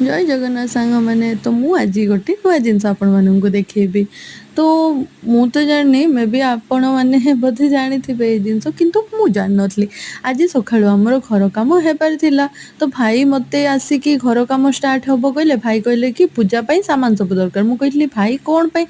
जय जगन्नाथ सांग मैंने तो मु आज गोटे नुआ जिनस आपण मानू देखेबी। तो मु तो जानी मे बी आपण मैंने बोधे जानी ये जिनस किंतु मु जान नथली। आज सकाळु हमर घर काम हेबार थिला तो भाई मते आसिकी घर काम स्टार्ट हबो कहले भाई कहले कि पूजा पई सामान सब दरकार। मु कहली भाई कोन पई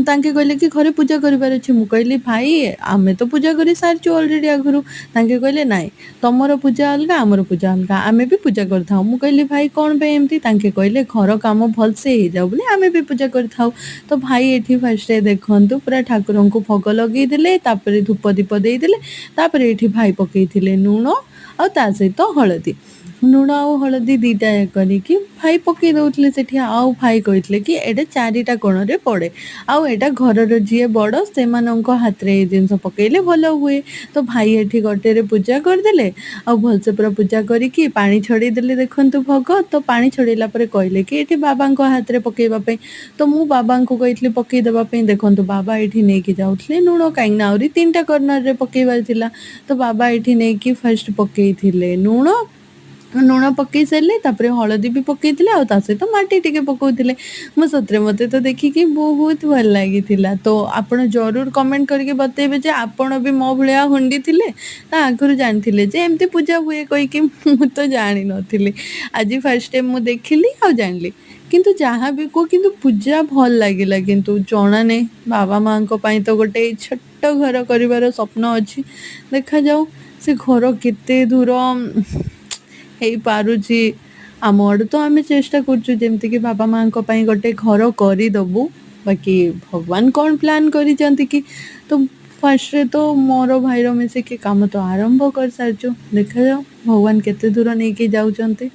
तांके कहले कि घरे पूजा करिबार अछि। मु कहली भाई आमे तो पूजा करी सारचु ऑलरेडी आगुरु। तांके कहले नाइ तमरो पूजा अलगा आमर पूजा अलगा आमे भी पूजा करथाऊ। मु कहली भाई कोन पे एमती तांके कहले घर काम भल से हो जाऊ बोली आमे भी पूजा करथाऊ। तो भाई एठी फर्स्ट देखंतु पूरा ठाकुर को भोग लगे देले तापरे धूप दीप दे देले तापरे एठी भाई पकेइथिले नूण आ ता सहित हळदी लुण आउ हलदी दीटा करिकी भाई पकई दउथिले सेठी। आउ भाई कहिथिले कि एटा चारिटा कोणरे पड़े आउ एटा घरर जीए बड़ सेमानंक हाथ रे ए जिंस पकेइले भलो हुए। तो भाई एठी गटेरे पूजा करदेले आउ भलसे पूरा पूजा करिकी पानी छड़े देले देखंतु भोग। तो पानी छड़ेला परे कहले कि एठी बाबांको हाथ रे पकेइबा पई। तो मु बाबांको कहिथिले पकेइ देबा पई। देखंतु बाबा एठी नेकी जाउथिले लुण काई ना आउरी तीनटा कॉर्नर रे पकेइबार थिला। तो बाबा एठी नेकी फर्स्ट पकेइथिले लुण पकई सारे तापर हलदी भी पकईले आ सहित माटी टिके पकाउथिले। मो सतरे मते तो देखिकी बहुत भल लगी। तो आपण जरूर कमेंट करके बतेबे जे आपण भी मो भलिया हुंडी थिले ना आगुरु जानिथिले जे एमती पूजा हुए कहि कि मु तो जानि नथिली। आज फर्स्ट टाइम मु देखिली आ जानली किंतु जहाँ भी को किंतु पूजा भल लागिला। किंतु जणा नै बाबा माँ को पाई तो गोटे छोट घर करिवार स्वप्न अछि। देखा जाऊ से घर केते दूर हेई पारुची। आम आड़ू तो आम चेष्टा करछु जेमती कि बाबा माँ को पाई गोटे घर करदबू। बाकी भगवान कौन प्लान करिसेंती कि तो फर्स्ट रे तो मोर भाईर मिसिकी काम तो आरंभ कर सारछु। देखा जाऊ भगवान केते दूर नहीं के जाउचंती।